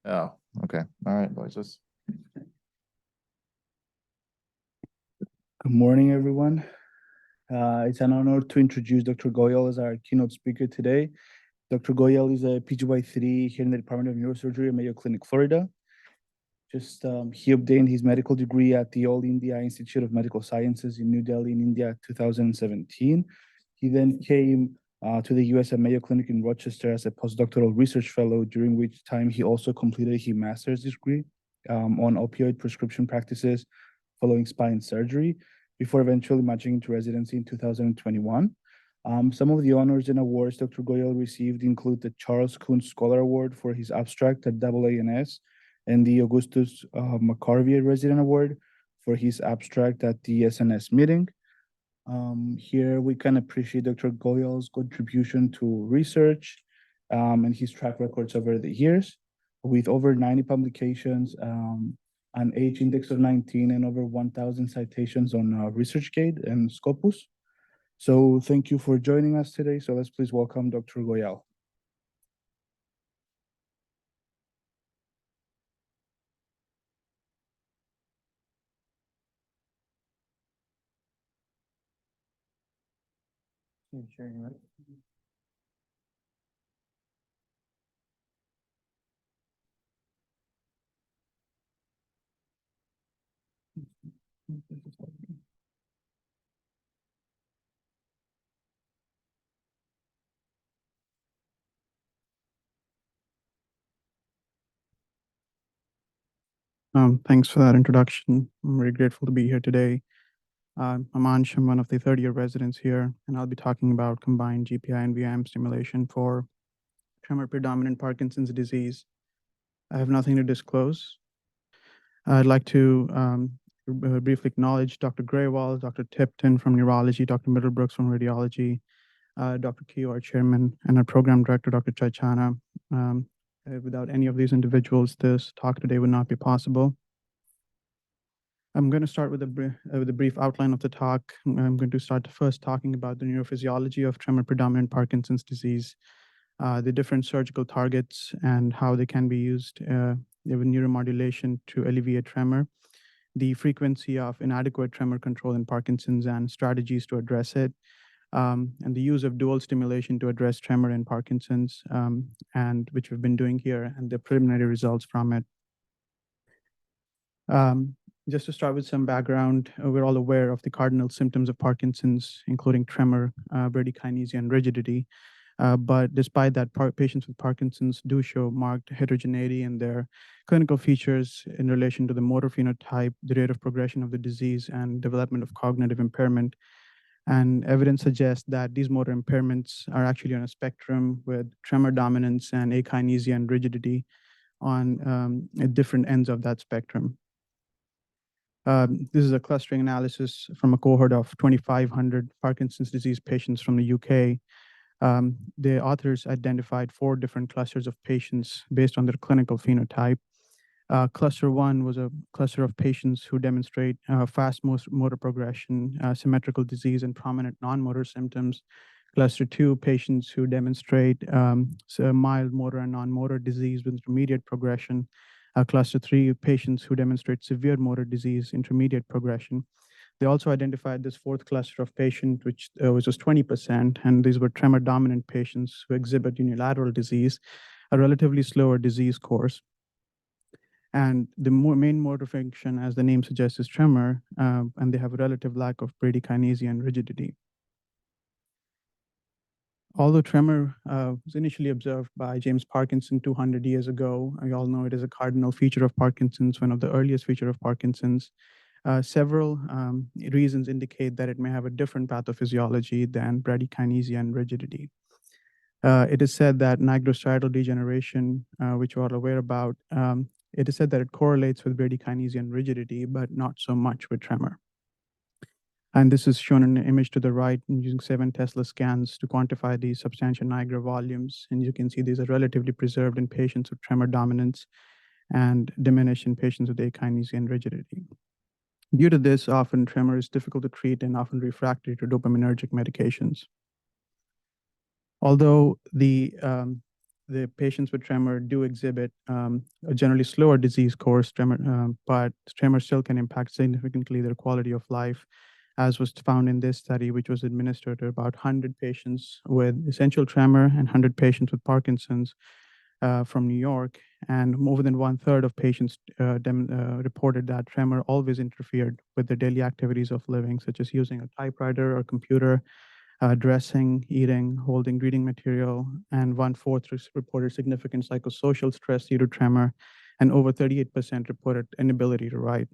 Oh, okay. All right, voices. Good morning, everyone. It's an honor to introduce Dr. Goyal as our keynote speaker today. Dr. Goyal is a PGY3 here in the Department of Neurosurgery at Mayo Clinic, Florida. He obtained his medical degree at the All India Institute of Medical Sciences in New Delhi, in India, 2017. He then came to the US at Mayo Clinic in Rochester as a postdoctoral research fellow, during which time he also completed his master's degree on opioid prescription practices following spine surgery, before eventually matching into residency in 2021. Some of the honors and awards Dr. Goyal received include the Charles Kuhn Scholar Award for his abstract at AANS, and the Augustus McCarvier Resident Award for his abstract at the SNS meeting. Here we can appreciate Dr. Goyal's contribution to research and his track records over the years, with over 90 publications, an H index of 19, and over 1,000 citations on ResearchGate and Scopus. So thank you for joining us today. So let's please welcome Dr. Goyal. Thanks for that introduction. I'm very grateful to be here today. I'm Ansh, I'm one of the third-year residents here, and I'll be talking about combined GPI and VIM stimulation for tremor-predominant Parkinson's disease. I have nothing to disclose. I'd like to briefly acknowledge Dr. Graywall, Dr. Tipton from neurology, Dr. Middlebrooks from radiology, Dr. Keo, our chairman, and our program director, Dr. Chaichana. Without any of these individuals, this talk today would not be possible. I'm going to start with a brief outline of the talk. I'm going to start first talking about the neurophysiology of tremor-predominant Parkinson's disease, the different surgical targets and how they can be used with neuromodulation to alleviate tremor, the frequency of inadequate tremor control in Parkinson's and strategies to address it, and the use of dual stimulation to address tremor in Parkinson's, and which we've been doing here, and the preliminary results from it. Just to start with some background, we're all aware of the cardinal symptoms of Parkinson's, including tremor, bradykinesia, and rigidity. But despite that, patients with Parkinson's do show marked heterogeneity in their clinical features in relation to the motor phenotype, the rate of progression of the disease, and development of cognitive impairment. And evidence suggests that these motor impairments are actually on a spectrum, with tremor dominance and akinesia and rigidity on at different ends of that spectrum. This is a clustering analysis from a cohort of 2,500 Parkinson's disease patients from the UK. The authors identified 4 different clusters of patients based on their clinical phenotype. Cluster 1 was a cluster of patients who demonstrate fast motor progression, symmetrical disease, and prominent non-motor symptoms. Cluster 2, patients who demonstrate mild motor and non-motor disease with intermediate progression. Cluster 3, patients who demonstrate severe motor disease, intermediate progression. They also identified this 4th cluster of patients, which was just 20%, and these were tremor-dominant patients who exhibit unilateral disease, a relatively slower disease course. And the main motor function, as the name suggests, is tremor, and they have a relative lack of bradykinesia and rigidity. Although tremor was initially observed by James Parkinson 200 years ago, we all know it is a cardinal feature of Parkinson's, one of the earliest features of Parkinson's. Several reasons indicate that it may have a different pathophysiology than bradykinesia and rigidity. It is said that nigrostriatal degeneration, which we're all aware about, it is said that it correlates with bradykinesia and rigidity, but not so much with tremor. And this is shown in an image to the right using 7 Tesla scans to quantify the substantia nigra volumes. And you can see these are relatively preserved in patients with tremor dominance and diminished in patients with akinesia and rigidity. Due to this, often tremor is difficult to treat and often refractory to dopaminergic medications. Although the the patients with tremor do exhibit a generally slower disease course, but tremor still can impact significantly their quality of life, as was found in this study, which was administered to about 100 patients with essential tremor and 100 patients with Parkinson's from New York. And more than 1/3 of patients reported that tremor always interfered with their daily activities of living, such as using a typewriter or computer, dressing, eating, holding reading material, and 1/4 reported significant psychosocial stress due to tremor, and over 38% reported inability to write.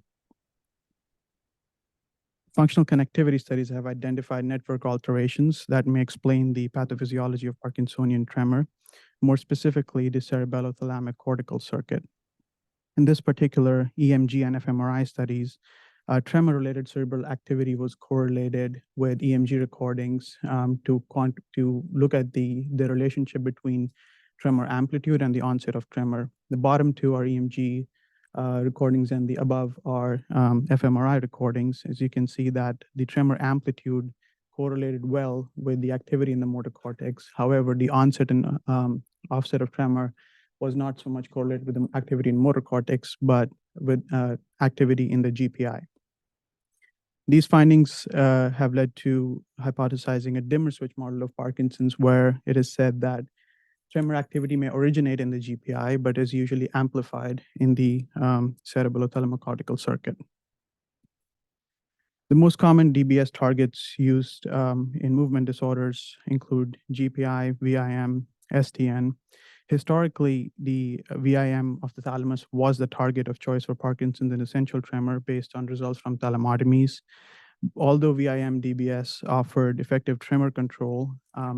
Functional connectivity studies have identified network alterations that may explain the pathophysiology of Parkinsonian tremor, more specifically the cerebellothalamic cortical circuit. In this particular EMG and fMRI studies, tremor-related cerebral activity was correlated with EMG recordings to look at the relationship between tremor amplitude and the onset of tremor. The bottom two are EMG recordings, and the above are fMRI recordings. As you can see that the tremor amplitude correlated well with the activity in the motor cortex. However, the onset and offset of tremor was not so much correlated with the activity in motor cortex, but with activity in the GPI. These findings have led to hypothesizing a dimmer switch model of Parkinson's, where it is said that tremor activity may originate in the GPI, but is usually amplified in the cerebellothalamic-cortical circuit. The most common DBS targets used in movement disorders include GPI, VIM, STN. Historically, the VIM of the thalamus was the target of choice for Parkinson's and essential tremor based on results from thalamotomies. Although VIM DBS offered effective tremor control,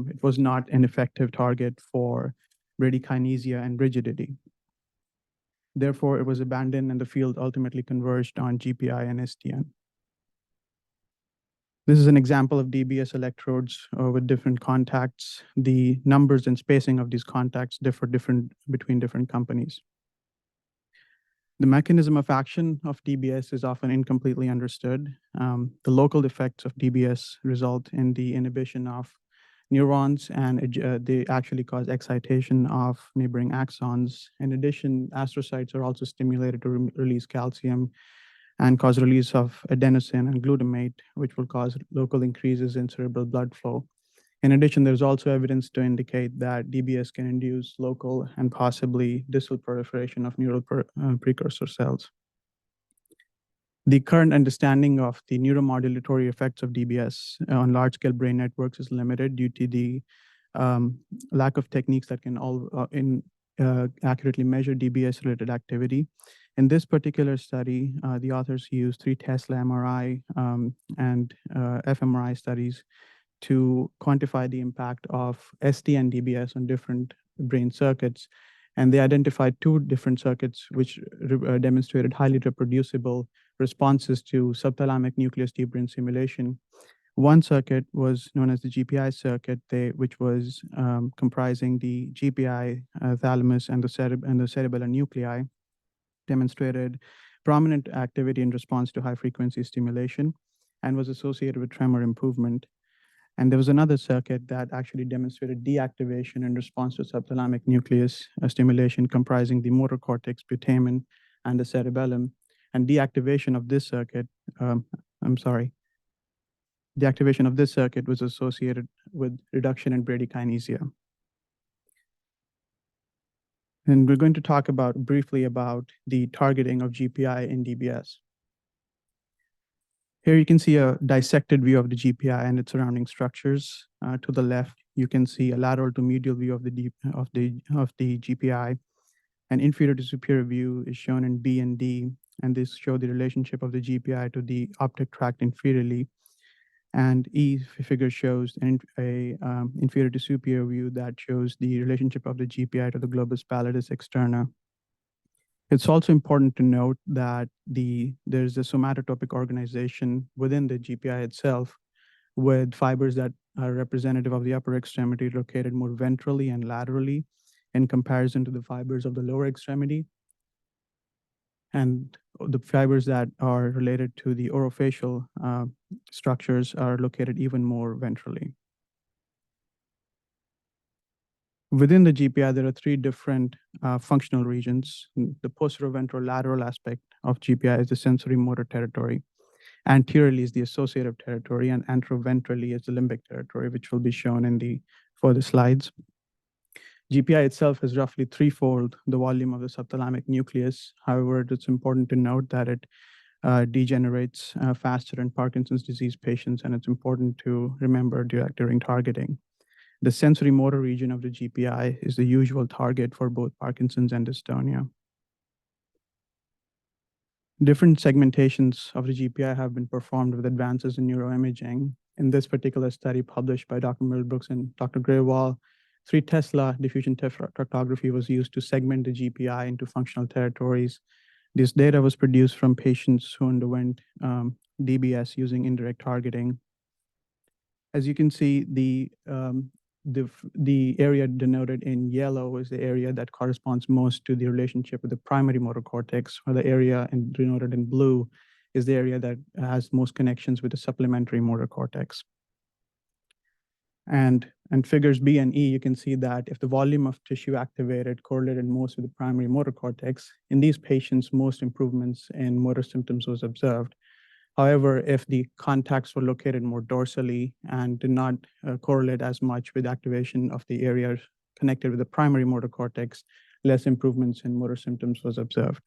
it was not an effective target for bradykinesia and rigidity. Therefore, it was abandoned and the field ultimately converged on GPI and STN. This is an example of DBS electrodes with different contacts. The numbers and spacing of these contacts differ between different companies. The mechanism of action of DBS is often incompletely understood. The local effects of DBS result in the inhibition of neurons, and they actually cause excitation of neighboring axons. In addition, astrocytes are also stimulated to release calcium and cause release of adenosine and glutamate, which will cause local increases in cerebral blood flow. In addition, there's also evidence to indicate that DBS can induce local and possibly distal proliferation of neural precursor cells. The current understanding of the neuromodulatory effects of DBS on large-scale brain networks is limited due to the lack of techniques that can accurately measure DBS-related activity. In this particular study, the authors used 3 Tesla MRI and fMRI studies to quantify the impact of ST and DBS on different brain circuits. And they identified 2 different circuits which demonstrated highly reproducible responses to subthalamic nucleus deep brain stimulation. One circuit was known as the GPI circuit, which was comprising the GPI thalamus and the cerebellar nuclei, demonstrated prominent activity in response to high-frequency stimulation and was associated with tremor improvement. And there was another circuit that actually demonstrated deactivation in response to subthalamic nucleus stimulation, comprising the motor cortex, putamen, and the cerebellum. And deactivation of this circuit, deactivation of this circuit was associated with reduction in bradykinesia. And we're going to talk briefly about the targeting of GPI in DBS. Here you can see a dissected view of the GPI and its surrounding structures. To the left, you can see a lateral to medial view of the GPI. An inferior to superior view is shown in B and D, and this show the relationship of the GPI to the optic tract inferiorly. And E figure shows an inferior to superior view that shows the relationship of the GPI to the globus pallidus externa. It's also important to note that there's a somatotopic organization within the GPI itself, with fibers that are representative of the upper extremity located more ventrally and laterally in comparison to the fibers of the lower extremity. And the fibers that are related to the orofacial structures are located even more ventrally. Within the GPI, there are three different functional regions. The posterolateral aspect of GPI is the sensory motor territory. Anteriorly is the associative territory, and anteroventrally is the limbic territory, which will be shown in the further slides. GPI itself is roughly threefold the volume of the subthalamic nucleus. However, it's important to note that it degenerates faster in Parkinson's disease patients, and it's important to remember during targeting. The sensory motor region of the GPI is the usual target for both Parkinson's and dystonia. Different segmentations of the GPI have been performed with advances in neuroimaging. In this particular study published by Dr. Middlebrooks and Dr. Graywall, 3 Tesla diffusion tractography was used to segment the GPI into functional territories. This data was produced from patients who underwent DBS using indirect targeting. As you can see, the area denoted in yellow is the area that corresponds most to the relationship with the primary motor cortex, while the area denoted in blue is the area that has most connections with the supplementary motor cortex. And figures B and E, you can see that if the volume of tissue activated correlated most with the primary motor cortex, in these patients, most improvements in motor symptoms was observed. However, if the contacts were located more dorsally and did not correlate as much with activation of the areas connected with the primary motor cortex, less improvements in motor symptoms was observed.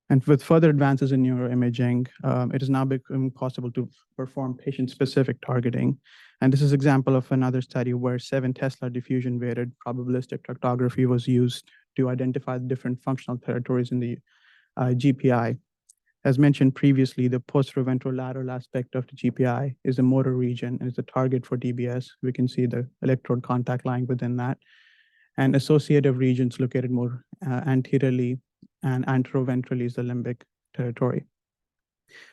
And with further advances in neuroimaging, it has now become possible to perform patient-specific targeting. And this is an example of another study where 7 Tesla diffusion-weighted probabilistic tractography was used to identify different functional territories in the GPI. As mentioned previously, the posterolateral aspect of the GPI is the motor region and is the target for DBS. We can see the electrode contact line within that. And associative regions located more anteriorly and anteroventrally is the limbic territory.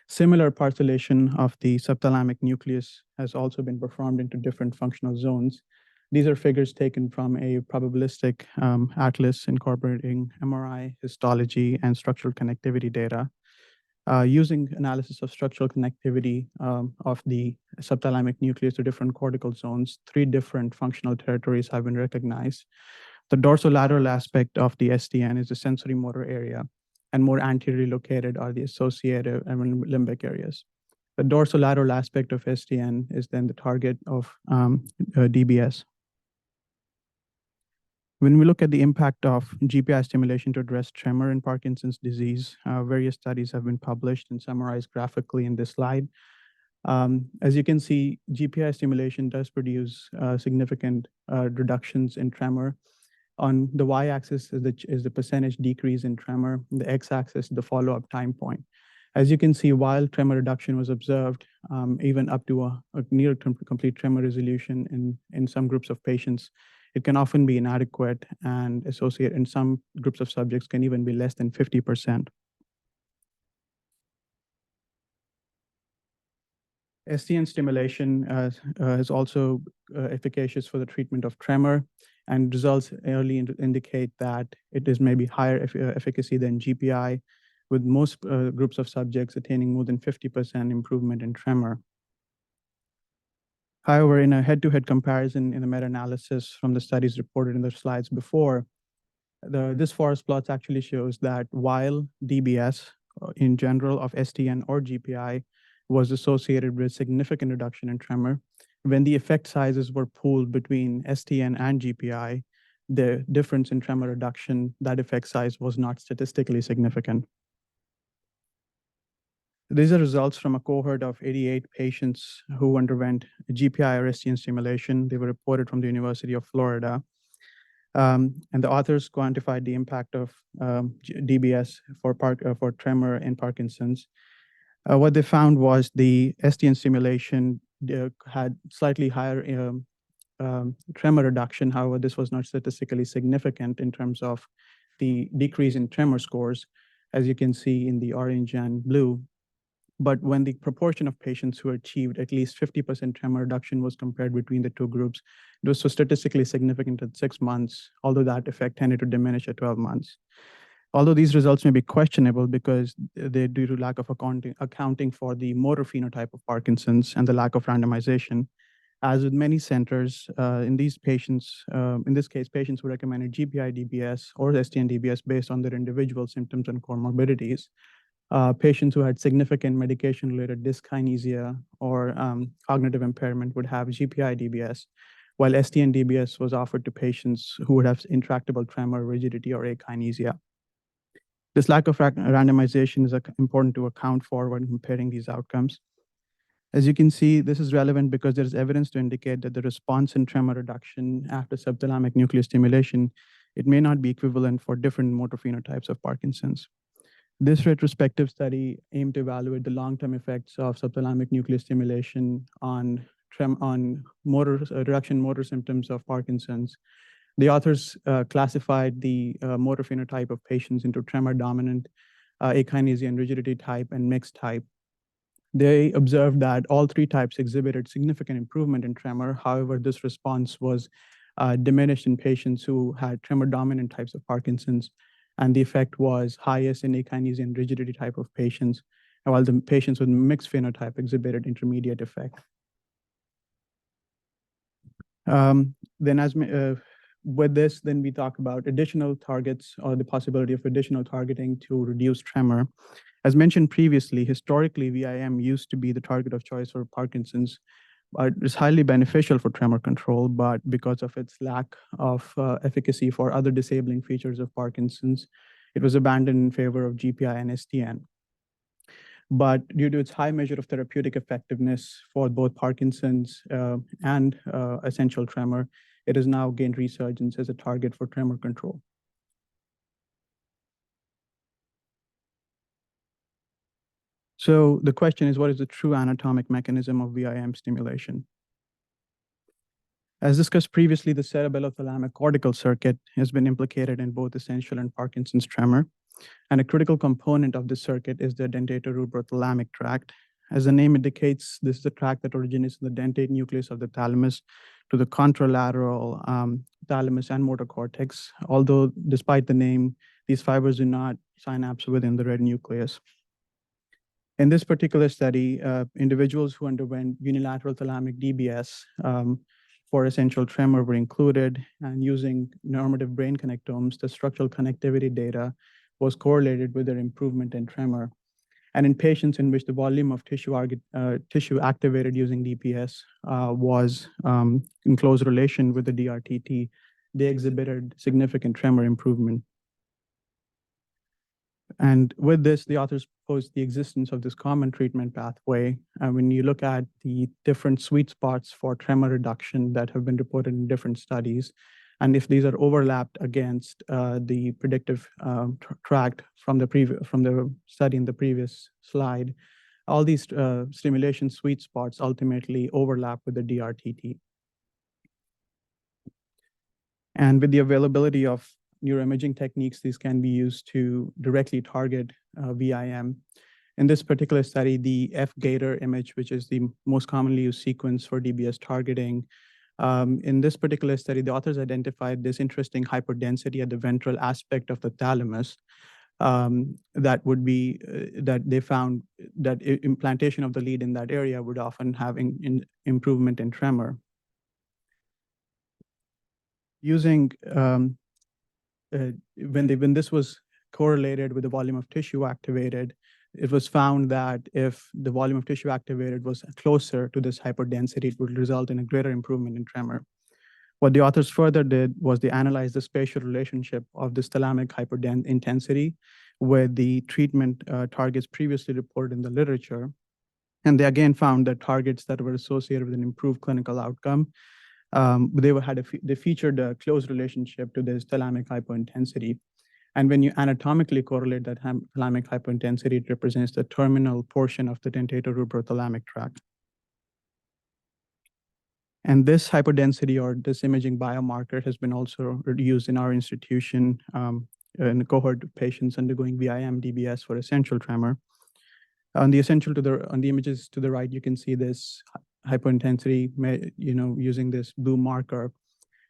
Similar parcellation of the subthalamic nucleus has also been performed into different functional zones. These are figures taken from a probabilistic atlas incorporating MRI, histology, and structural connectivity data. Using analysis of structural connectivity of the subthalamic nucleus to different cortical zones, 3 different functional territories have been recognized. The dorsolateral aspect of the STN is the sensory motor area, and more anteriorly located are the associative and limbic areas. The dorsolateral aspect of STN is then the target of DBS. When we look at the impact of GPI stimulation to address tremor in Parkinson's disease, various studies have been published and summarized graphically in this slide. As you can see, GPI stimulation does produce significant reductions in tremor. On the y-axis is the percentage decrease in tremor. The x-axis is the follow-up time point. As you can see, while tremor reduction was observed, even up to a near complete tremor resolution in some groups of patients, it can often be inadequate and associate in some groups of subjects can even be less than 50%. STN stimulation is also efficacious for the treatment of tremor, and results early indicate that it is maybe higher efficacy than GPI, with most groups of subjects attaining more than 50% improvement in tremor. However, in a head-to-head comparison in the meta-analysis from the studies reported in the slides before, this forest plot actually shows that while DBS in general of STN or GPI was associated with significant reduction in tremor, when the effect sizes were pooled between STN and GPI, the difference in tremor reduction, that effect size was not statistically significant. These are results from a cohort of 88 patients who underwent GPI or STN stimulation. They were reported from the University of Florida. And the authors quantified the impact of DBS for tremor in Parkinson's. What they found was the STN stimulation had slightly higher tremor reduction. However, this was not statistically significant in terms of the decrease in tremor scores, as you can see in the orange and blue. But when the proportion of patients who achieved at least 50% tremor reduction was compared between the 2 groups, it was so statistically significant at 6 months, although that effect tended to diminish at 12 months. Although these results may be questionable because they're due to lack of accounting for the motor phenotype of Parkinson's and the lack of randomization, As with many centers, in these patients, in this case, patients who recommended GPI-DBS or STN-DBS based on their individual symptoms and comorbidities. Patients who had significant medication-related dyskinesia or cognitive impairment would have GPI-DBS, while STN-DBS was offered to patients who would have intractable tremor, rigidity, or akinesia. This lack of randomization is important to account for when comparing these outcomes. As you can see, this is relevant because there is evidence to indicate that the response in tremor reduction after subthalamic nuclear stimulation, it may not be equivalent for different motor phenotypes of Parkinson's. This retrospective study aimed to evaluate the long-term effects of subthalamic nuclear stimulation on reduction in motor symptoms of Parkinson's. The authors classified the motor phenotype of patients into tremor dominant, akinesia and rigidity type, and mixed type. They observed that all three types exhibited significant improvement in tremor. However, this response was diminished in patients who had tremor dominant types of Parkinson's, and the effect was highest in akinesia and rigidity type of patients, while the patients with mixed phenotype exhibited intermediate effect. With this, then we talk about additional targets or the possibility of additional targeting to reduce tremor. As mentioned previously, historically, VIM used to be the target of choice for Parkinson's. It's highly beneficial for tremor control, but because of its lack of efficacy for other disabling features of Parkinson's, it was abandoned in favor of GPI and STN. But due to its high measure of therapeutic effectiveness for both Parkinson's and essential tremor, it has now gained resurgence as a target for tremor control. So the question is, what is the true anatomic mechanism of VIM stimulation? As discussed previously, the cerebellothalamic cortical circuit has been implicated in both essential and Parkinson's tremor. And a critical component of this circuit is the dentatorubro-thalamic tract. As the name indicates, this is the tract that originates in the dentate nucleus of the thalamus to the contralateral thalamus and motor cortex. Although, despite the name, these fibers do not synapse within the red nucleus. In this particular study, individuals who underwent unilateral thalamic DBS for essential tremor were included, and using normative brain connectomes, the structural connectivity data was correlated with their improvement in tremor. And in patients in which the volume of tissue activated using DPS was in close relation with the DRTT, they exhibited significant tremor improvement. And with this, the authors proposed the existence of this common treatment pathway. When you look at the different sweet spots for tremor reduction that have been reported in different studies, and if these are overlapped against the predictive tract from the study in the previous slide, all these stimulation sweet spots ultimately overlap with the DRTT. And with the availability of neuroimaging techniques, these can be used to directly target VIM. In this particular study, the F-Gator image, which is the most commonly used sequence for DBS targeting, in this particular study, the authors identified this interesting hyperdensity at the ventral aspect of the thalamus that they found that implantation of the lead in that area would often have improvement in tremor. Using when this was correlated with the volume of tissue activated, it was found that if the volume of tissue activated was closer to this hyperdensity, it would result in a greater improvement in tremor. What the authors further did was they analyzed the spatial relationship of this thalamic hyperintensity with the treatment targets previously reported in the literature. And they again found that targets that were associated with an improved clinical outcome, they featured a close relationship to this thalamic hyperintensity. And when you anatomically correlate that thalamic hyperintensity, it represents the terminal portion of the dentatorubro-thalamic tract. And this hyperdensity or this imaging biomarker has been also used in our institution in a cohort of patients undergoing VIM DBS for essential tremor. On the images to the right, you can see this hyperintensity, using this blue marker,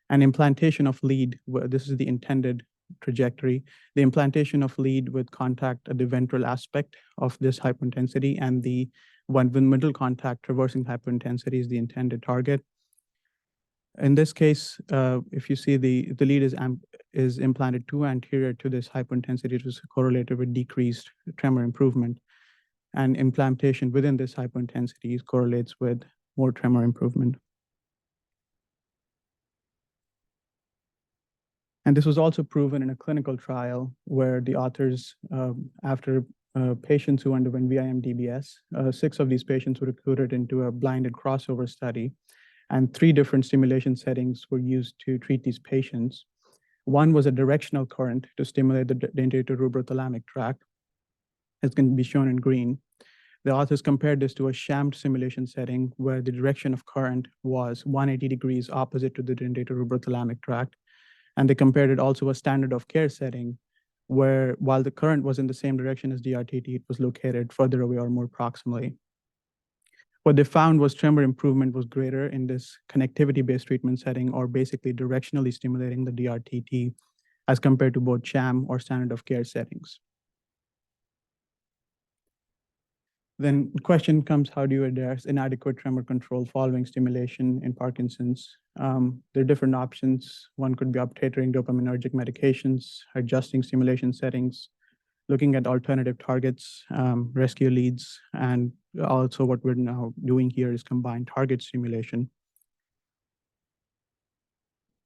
and implantation of lead. This is the intended trajectory. The implantation of lead with contact at the ventral aspect of this hyperintensity, and the one with middle contact traversing hyperintensity is the intended target. In this case, if you see the lead is implanted too anterior to this hypointensity, it was correlated with decreased tremor improvement. And implantation within this hypointensity correlates with more tremor improvement. And this was also proven in a clinical trial where the authors, after patients who underwent VIM-DBS, 6 of these patients were recruited into a blinded crossover study, and 3 different stimulation settings were used to treat these patients. One was a directional current to stimulate the dentatorubral-thalamic tract. It's going to be shown in green. The authors compared this to a sham simulation setting where the direction of current was 180 degrees opposite to the dentatorubral-thalamic tract. And they compared it also a standard of care setting where while the current was in the same direction as DRTT, it was located further away or more proximally. What they found was tremor improvement was greater in this connectivity-based treatment setting, or basically directionally stimulating the DRTT, as compared to both sham or standard of care settings. Then the question comes, how do you address inadequate tremor control following stimulation in Parkinson's? There are different options. One could be titrating dopaminergic medications, adjusting stimulation settings, looking at alternative targets, rescue leads, and also what we're now doing here is combined target stimulation.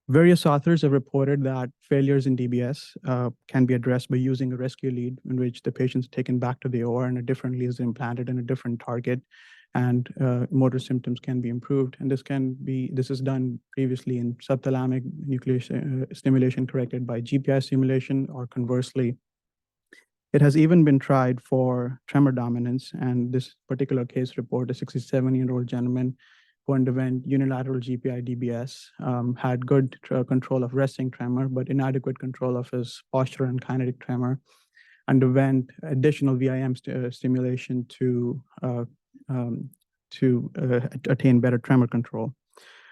Various authors have reported that failures in DBS can be addressed by using a rescue lead in which the patient's taken back to the OR and a different lead is implanted in a different target, and motor symptoms can be improved. And this is done previously in subthalamic nucleus stimulation corrected by GPI stimulation, or conversely. It has even been tried for tremor dominance, and this particular case report, a 67-year-old gentleman who underwent unilateral GPI DBS, had good control of resting tremor, but inadequate control of his postural and kinetic tremor, underwent additional VIM stimulation to attain better tremor control.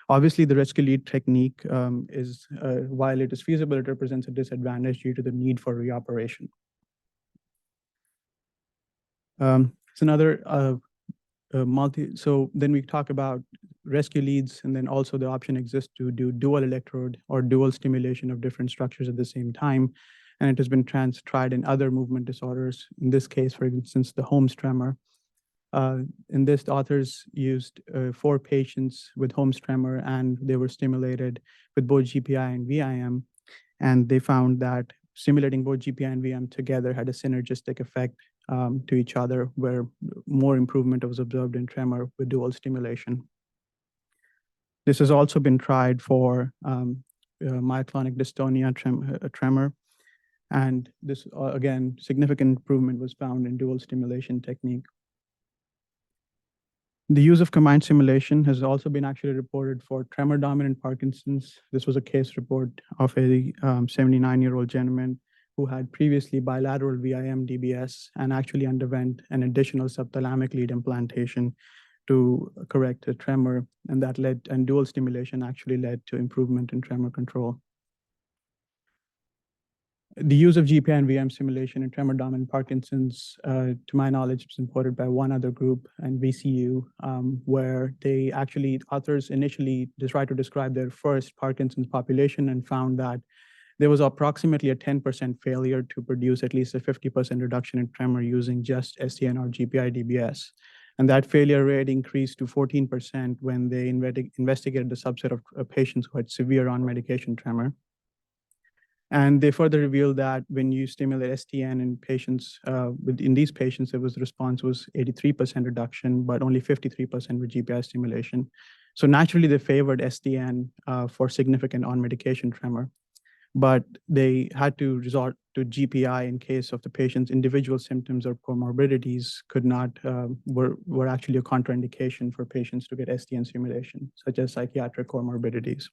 Obviously, the rescue lead technique while it is feasible, it represents a disadvantage due to the need for reoperation. It's another so then we talk about rescue leads, and then also the option exists to do dual electrode or dual stimulation of different structures at the same time. And it has been tried in other movement disorders. In this case, for instance, the Holmes tremor. In this, the authors used 4 patients with Holmes tremor, and they were stimulated with both GPI and VIM. And they found that stimulating both GPI and VIM together had a synergistic effect to each other, where more improvement was observed in tremor with dual stimulation. This has also been tried for myoclonic dystonia tremor. And this, again, significant improvement was found in dual stimulation technique. The use of combined stimulation has also been actually reported for tremor-dominant Parkinson's. This was a case report of a 79-year-old gentleman who had previously bilateral VIM DBS and actually underwent an additional subthalamic lead implantation to correct a tremor, and dual stimulation actually led to improvement in tremor control. The use of GPI and VM stimulation in tremor-dominant Parkinson's, to my knowledge, is supported by one other group and VCU, where authors initially tried to describe their first Parkinson's population and found that there was approximately a 10% failure to produce at least a 50% reduction in tremor using just STN or GPI DBS. And that failure rate increased to 14% when they investigated the subset of patients who had severe on-medication tremor. And they further revealed that when you stimulate STN in patients, in these patients, the response was 83% reduction, but only 53% with GPI stimulation. So naturally, they favored STN for significant on-medication tremor, but they had to resort to GPI in case of the patient's individual symptoms or comorbidities were actually a contraindication for patients to get STN stimulation, such as psychiatric comorbidities.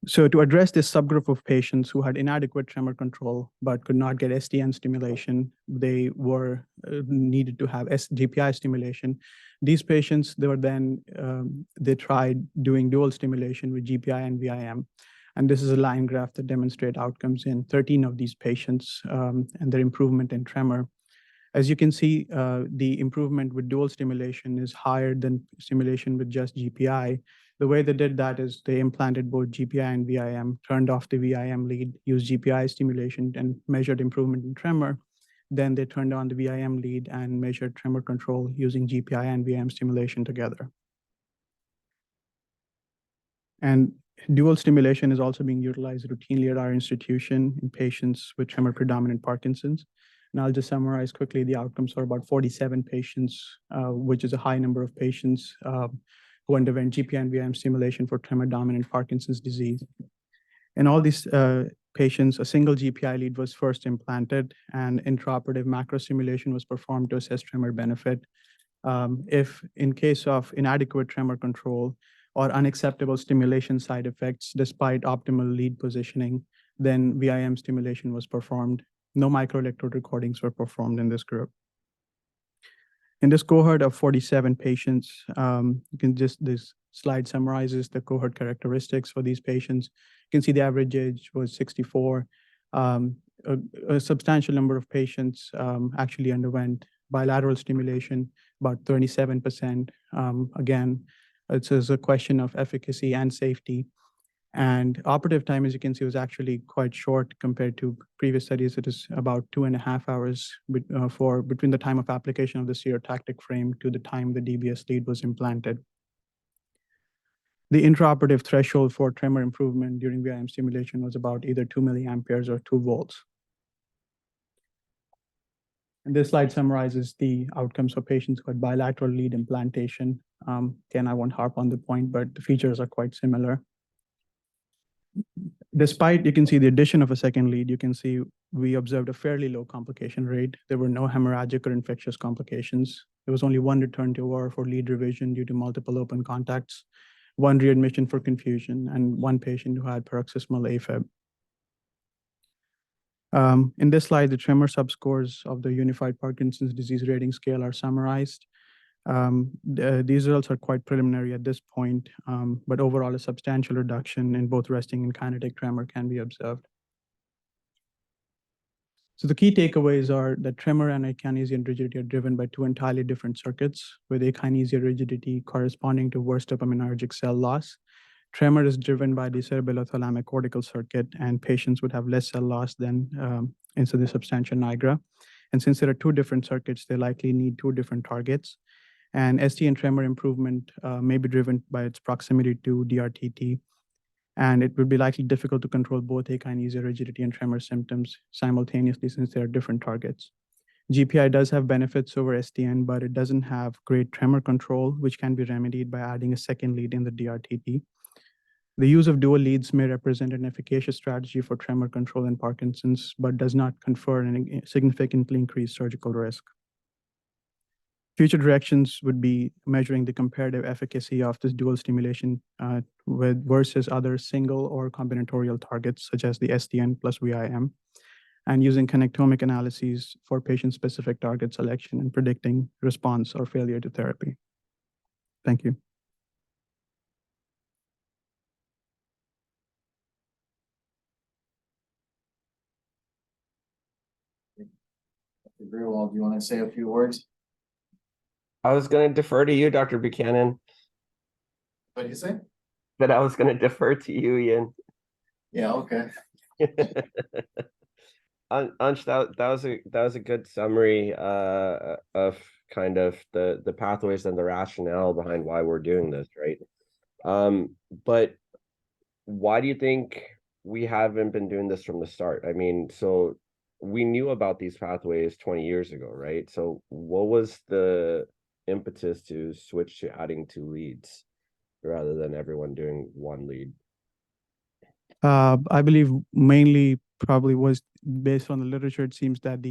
So to address this subgroup of patients who had inadequate tremor control but could not get STN stimulation, they needed to have GPI stimulation. These patients, they tried doing dual stimulation with GPI and VIM. And this is a line graph that demonstrates outcomes in 13 of these patients and their improvement in tremor. As you can see, the improvement with dual stimulation is higher than stimulation with just GPI. The way they did that is they implanted both GPI and VIM, turned off the VIM lead, used GPI stimulation and measured improvement in tremor. Then they turned on the VIM lead and measured tremor control using GPI and VIM stimulation together. And dual stimulation is also being utilized routinely at our institution in patients with tremor predominant Parkinson's. And I'll just summarize quickly the outcomes for about 47 patients, which is a high number of patients who underwent GPI and VIM stimulation for tremor dominant Parkinson's disease. In all these patients, a single GPI lead was first implanted and intraoperative macro stimulation was performed to assess tremor benefit. If in case of inadequate tremor control or unacceptable stimulation side effects despite optimal lead positioning, then VIM stimulation was performed. No microelectrode recordings were performed in this group. In this cohort of 47 patients, this slide summarizes the cohort characteristics for these patients. You can see the average age was 64. A substantial number of patients actually underwent bilateral stimulation, about 37%. Again, it's a question of efficacy and safety. And operative time, as you can see, was actually quite short compared to previous studies. It is about 2.5 hours between the time of application of the stereotactic frame to the time the DBS lead was implanted. The intraoperative threshold for tremor improvement during VIM stimulation was about either 2 milliamperes or 2 volts. And this slide summarizes the outcomes for patients who had bilateral lead implantation. Again, I won't harp on the point, but the features are quite similar. Despite, you can see the addition of a second lead, you can see we observed a fairly low complication rate. There were no hemorrhagic or infectious complications. There was only one return to OR for lead revision due to multiple open contacts, one readmission for confusion, and one patient who had paroxysmal AFib. In this slide, the tremor subscores of the Unified Parkinson's Disease Rating Scale are summarized. These results are quite preliminary at this point, but overall a substantial reduction in both resting and kinetic tremor can be observed. So the key takeaways are that tremor and akinesia and rigidity are driven by two entirely different circuits, with akinesia rigidity corresponding to worst dopaminergic cell loss. Tremor is driven by the cerebellothalamic cortical circuit, and patients would have less cell loss than in the substantia nigra. And since there are two different circuits, they likely need two different targets. And ST and tremor improvement may be driven by its proximity to DRTT. And it would be likely difficult to control both akinesia, rigidity, and tremor symptoms simultaneously since they are different targets. GPI does have benefits over STN, but it doesn't have great tremor control, which can be remedied by adding a second lead in the DRTT. The use of dual leads may represent an efficacious strategy for tremor control in Parkinson's, but does not confer any significantly increased surgical risk. Future directions would be measuring the comparative efficacy of this dual stimulation versus other single or combinatorial targets, such as the STN plus VIM, and using connectomic analyses for patient-specific target selection and predicting response or failure to therapy. Thank you. Very well. Do you want to say a few words? I was going to defer to you, Dr. Buchanan. What did you say? But I was going to defer to you, Ian. Yeah, okay. Ansh, that was a good summary of kind of the pathways and the rationale behind why we're doing this, right? But why do you think we haven't been doing this from the start? I mean, so we knew about these pathways 20 years ago, right? So what was the impetus to switch to adding two leads rather than everyone doing one lead? I believe mainly probably was based on the literature. It seems that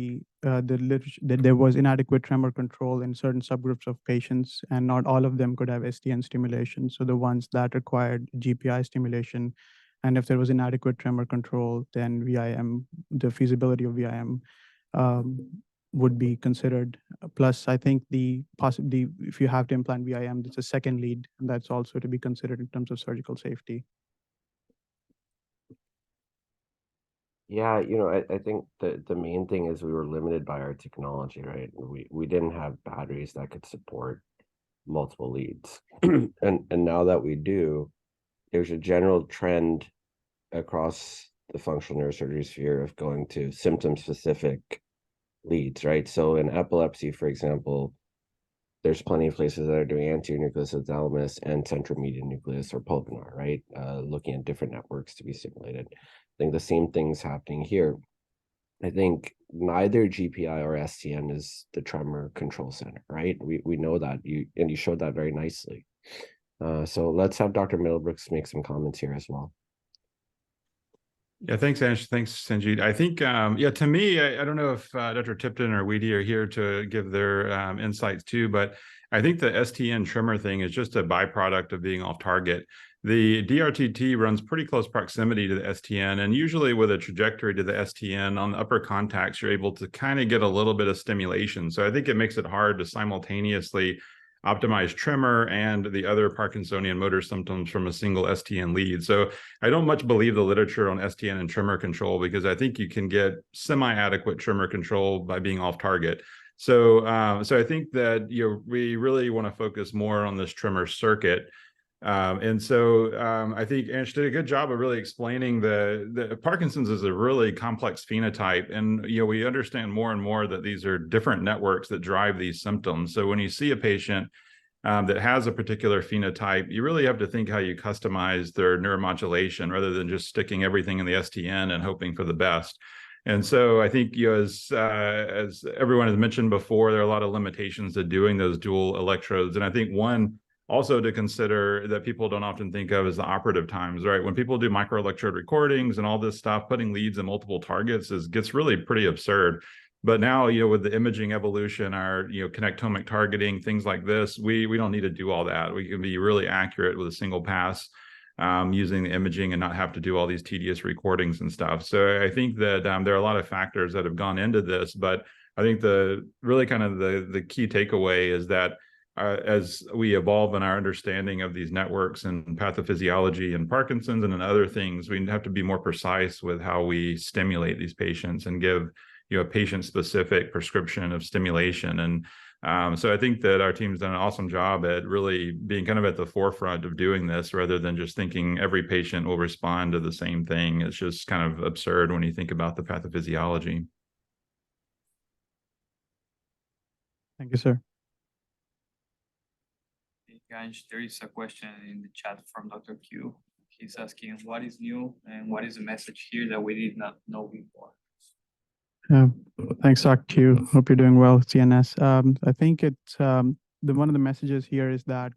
that there was inadequate tremor control in certain subgroups of patients, and not all of them could have STN stimulation. So the ones that required GPI stimulation, and if there was inadequate tremor control, then VIM, the feasibility of VIM would be considered. Plus, I think if you have to implant VIM, it's a second lead, and that's also to be considered in terms of surgical safety. Yeah, I think the main thing is we were limited by our technology, right? We didn't have batteries that could support multiple leads. And now that we do, there's a general trend across the functional neurosurgery sphere of going to symptom-specific leads, right? So in epilepsy, for example, there's plenty of places that are doing anterior nucleus of thalamus and central median nucleus or pulvinar, right? Looking at different networks to be stimulated. I think the same thing's happening here. I think neither GPI or STN is the tremor control center, right? We know that, you showed that very nicely. So let's have Dr. Middlebrooks make some comments here as well. Yeah, thanks, Ansh. Thanks, Sanjeet. I think, yeah, to me, I don't know if Dr. Tipton or Weedy are here to give their insights too, but I think the STN tremor thing is just a byproduct of being off target. The DRTT runs pretty close proximity to the STN, and usually with a trajectory to the STN on the upper contacts, you're able to kind of get a little bit of stimulation. So I think it makes it hard to simultaneously optimize tremor and the other Parkinsonian motor symptoms from a single STN lead. So I don't much believe the literature on STN and tremor control, because I think you can get semi-adequate tremor control by being off target. So I think that we really want to focus more on this tremor circuit. And so I think Ansh did a good job of really explaining the Parkinson's is a really complex phenotype. And, we understand more and more that these are different networks that drive these symptoms. So when you see a patient that has a particular phenotype, you really have to think how you customize their neuromodulation rather than just sticking everything in the STN and hoping for the best. And so I think, as everyone has mentioned before, there are a lot of limitations to doing those dual electrodes. And I think one also to consider that people don't often think of as the operative times, right? When people do microelectrode recordings and all this stuff, putting leads in multiple targets gets really pretty absurd. But now, with the imaging evolution, our, connectomic targeting, things like this, we don't need to do all that. We can be really accurate with a single pass using the imaging and not have to do all these tedious recordings and stuff. So I think that there are a lot of factors that have gone into this, but I think the key takeaway is that as we evolve in our understanding of these networks and pathophysiology and Parkinson's and in other things, we have to be more precise with how we stimulate these patients and give a patient-specific prescription of stimulation. And so I think that our team's done an awesome job at really being kind of at the forefront of doing this, rather than just thinking every patient will respond to the same thing. It's just kind of absurd when you think about the pathophysiology. Thank you, sir. Guys, there is a question in the chat from Dr. Q. He's asking, what is new and what is the message here that we did not know before? Thanks, Dr. Q. Hope you're doing well, CNS. I think it's one of the messages here is that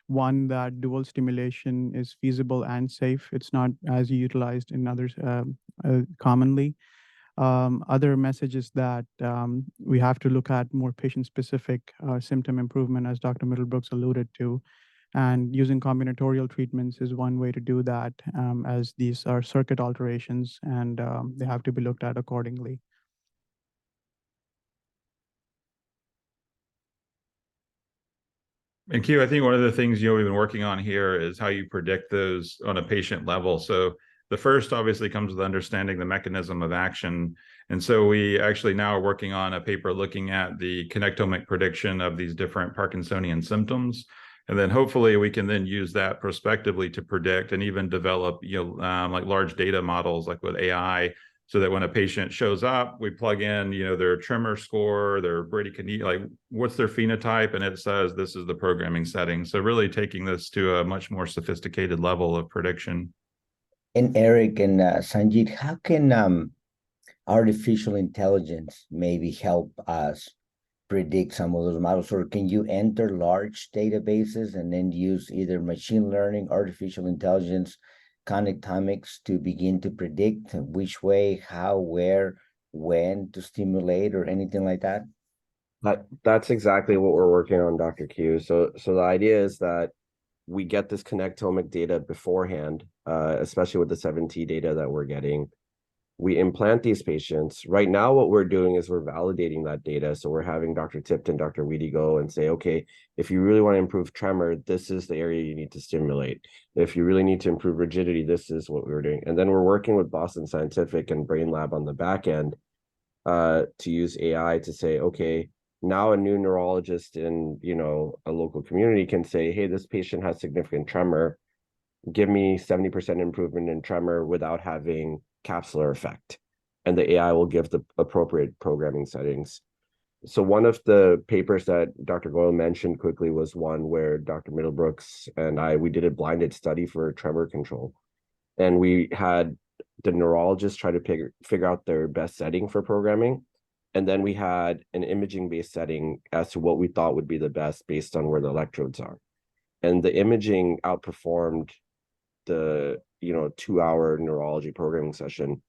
that dual stimulation is feasible and safe. It's not as utilized in others commonly. Other messages that we have to look at more patient-specific symptom improvement, as Dr. Middlebrooks alluded to, and using combinatorial treatments is one way to do that, as these are circuit alterations and they have to be looked at accordingly. And Q, I think one of the things we've been working on here is how you predict those on a patient level. So the first obviously comes with understanding the mechanism of action. And so we actually now are working on a paper looking at the connectomic prediction of these different Parkinsonian symptoms. And then hopefully we can then use that prospectively to predict and even develop, like large data models, like with AI, so that when a patient shows up, we plug in, their tremor score, their bradykinesia, like what's their phenotype, and it says this is the programming setting. So really taking this to a much more sophisticated level of prediction. And Eric and Sanjeet, how can artificial intelligence maybe help us predict some of those models? Or can you enter large databases and then use either machine learning, artificial intelligence, connectomics to begin to predict which way, how, where, when to stimulate or anything like that? That's exactly what we're working on, Dr. Q. So the idea is that we get this connectomic data beforehand, especially with the 7T data that we're getting. We implant these patients. Right now, what we're doing is we're validating that data. So we're having Dr. Tipton, Dr. Weedy go and say, okay, if you really want to improve tremor, this is the area you need to stimulate. If you really need to improve rigidity, this is what we're doing. And then we're working with Boston Scientific and Brain Lab on the back end to use AI to say, okay, Now a new neurologist in, you know, a local community can say, hey, this patient has significant tremor. Give me 70% improvement in tremor without having capsular effect. And the AI will give the appropriate programming settings. So one of the papers that Dr. Goyal mentioned quickly was one where Dr. Middlebrooks and we did a blinded study for tremor control. And we had the neurologist try to figure out their best setting for programming. And then we had an imaging-based setting as to what we thought would be the best based on where the electrodes are. And the imaging outperformed the, you know, 2-hour neurology programming session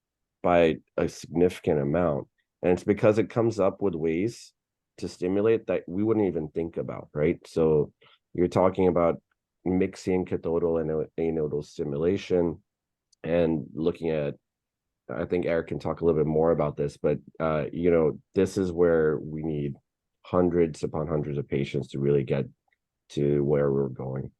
by a significant amount. And it's because it comes up with ways to stimulate that we wouldn't even think about, right? So you're talking about mixing cathodal and anodal stimulation and looking at, I think Eric can talk a little bit more about this, but you know, this is where we need hundreds upon hundreds of patients to really get to where we're going.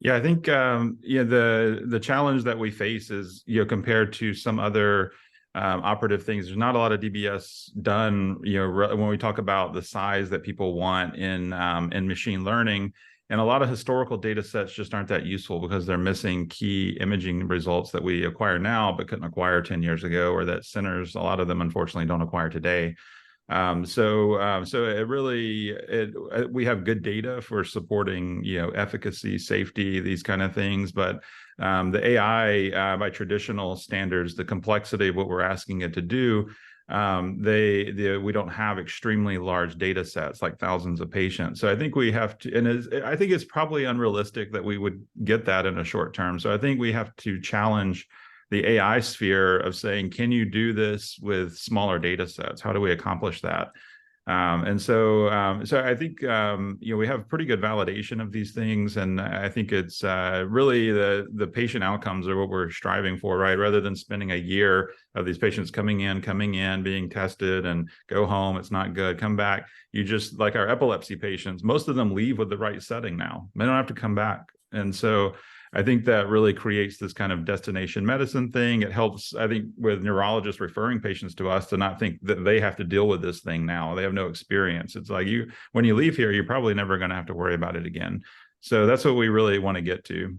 Yeah, I think the challenge that we face is, you know, compared to some other operative things, there's not a lot of DBS done, you know, when we talk about the size that people want in machine learning. And a lot of historical data sets just aren't that useful because they're missing key imaging results that we acquire now but couldn't acquire 10 years ago, or that centers, a lot of them unfortunately don't acquire today. So it really, we have good data for supporting, you know, efficacy, safety, these kind of things, but the AI, by traditional standards, the complexity of what we're asking it to do, we don't have extremely large data sets, like thousands of patients. So I think we have to, and I think it's probably unrealistic that we would get that in a short term. So I think we have to challenge the AI sphere of saying, can you do this with smaller data sets? How do we accomplish that? So I think, you know, we have pretty good validation of these things. And I think it's really the patient outcomes are what we're striving for, right? Rather than spending a year of these patients coming in, being tested and go home, it's not good, come back. You just, like our epilepsy patients, most of them leave with the right setting now. They don't have to come back. And so I think that really creates this kind of destination medicine thing. It helps, I think, with neurologists referring patients to us to not think that they have to deal with this thing now. They have no experience. It's like, when you leave here, you're probably never going to have to worry about it again. So that's what we really want to get to.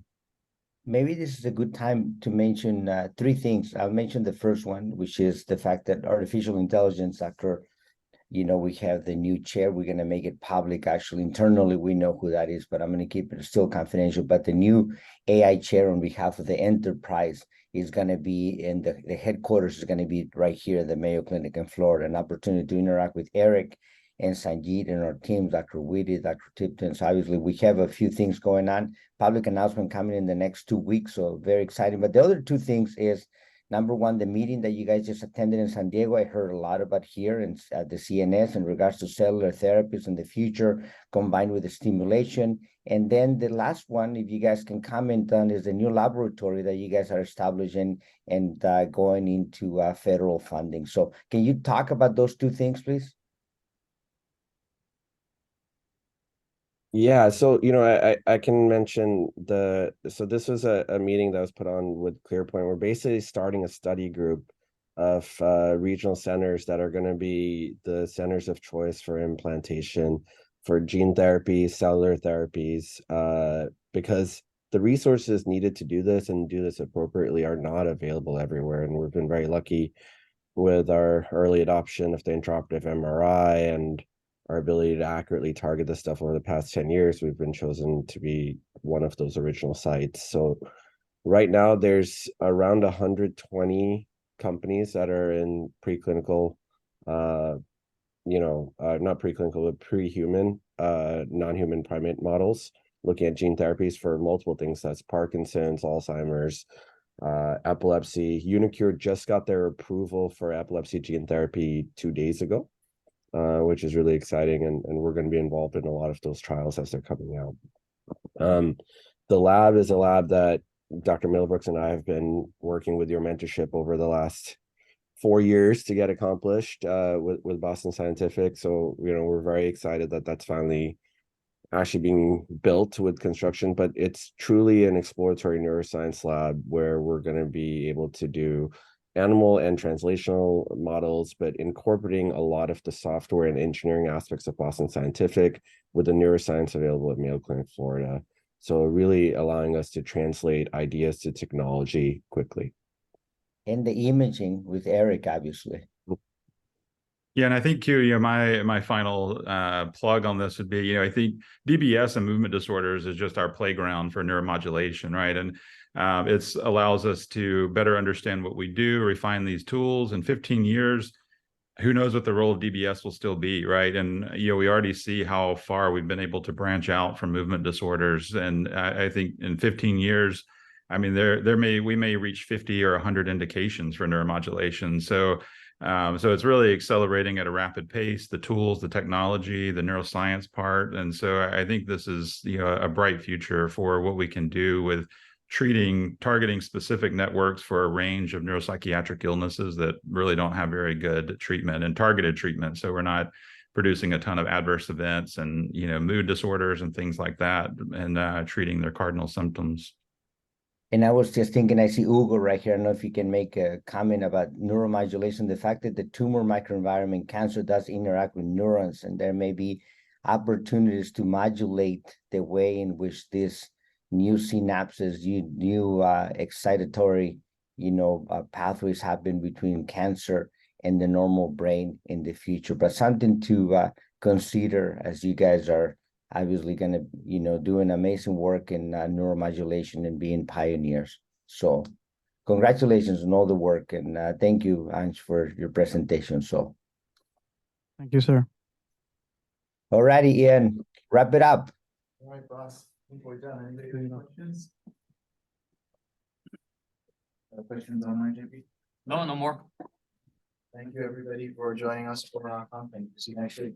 Maybe this is a good time to mention 3 things. I'll mention the first one, which is the fact that artificial intelligence, after, you know, we have the new chair, we're going to make it public. Actually, internally, we know who that is, but I'm going to keep it still confidential. But the new AI chair on behalf of the enterprise is going to be in the headquarters is going to be right here at the Mayo Clinic in Florida, an opportunity to interact with Eric and Sanjeet and our teams, Dr. Whitty, Dr. Tipton. So obviously we have a few things going on, public announcement coming in the next 2 weeks. So very exciting. But the other 2 things is, number one, the meeting that you guys just attended in San Diego, I heard a lot about here and at the CNS in regards to cellular therapies in the future, combined with the stimulation. And then the last one, if you guys can comment on, is the new laboratory that you guys are establishing and going into federal funding. So can you talk about those 2 things, please? Yeah, so, you know, I can mention so this was a meeting that was put on with ClearPoint. We're basically starting a study group of regional centers that are going to be the centers of choice for implantation for gene therapy, cellular therapies, because the resources needed to do this and do this appropriately are not available everywhere. And we've been very lucky with our early adoption of the intraoperative MRI and our ability to accurately target this stuff over the past 10 years, we've been chosen to be one of those original sites. So right now there's around 120 companies that are in preclinical, not preclinical, but pre-human, non-human primate models, looking at gene therapies for multiple things. That's Parkinson's, Alzheimer's, epilepsy. Unicure just got their approval for epilepsy gene therapy 2 days ago. Which is really exciting, and we're going to be involved in a lot of those trials as they're coming out. The lab is a lab that Dr. Middlebrooks and I have been working with your mentorship over the last 4 years to get accomplished with Boston Scientific. So, you know, we're very excited that that's finally actually being built with construction, but it's truly an exploratory neuroscience lab where we're going to be able to do animal and translational models, but incorporating a lot of the software and engineering aspects of Boston Scientific with the neuroscience available at Mayo Clinic, Florida. So really allowing us to translate ideas to technology quickly. And the imaging with Eric, obviously. Yeah, and I think Q, my final plug on this would be, I think DBS and movement disorders is just our playground for neuromodulation, right? And it allows us to better understand what we do, refine these tools. In 15 years, who knows what the role of DBS will still be, right? And we already see how far we've been able to branch out from movement disorders. And I think in 15 years, I mean, we may reach 50 or 100 indications for neuromodulation. So it's really accelerating at a rapid pace, the tools, the technology, the neuroscience part. And so I think this is, a bright future for what we can do with targeting specific networks for a range of neuropsychiatric illnesses that really don't have very good treatment and targeted treatment. So we're not producing a ton of adverse events and, mood disorders and things like that, and treating their cardinal symptoms. And I was just thinking, I see Hugo right here. I don't know if you can make a comment about neuromodulation, the fact that the tumor microenvironment cancer does interact with neurons, and there may be opportunities to modulate the way in which this new synapses, new excitatory, pathways happen between cancer and the normal brain in the future. But something to consider as you guys are obviously going to, doing amazing work in neuromodulation and being pioneers. So congratulations on all the work, and thank you, Ansh, for your presentation. So Thank you, sir. all righty, Ian, wrap it up. All right, boss. I think we're done. Any questions? Questions online, JP? No, no more. Thank you, everybody, for joining us for our conference. See you next week.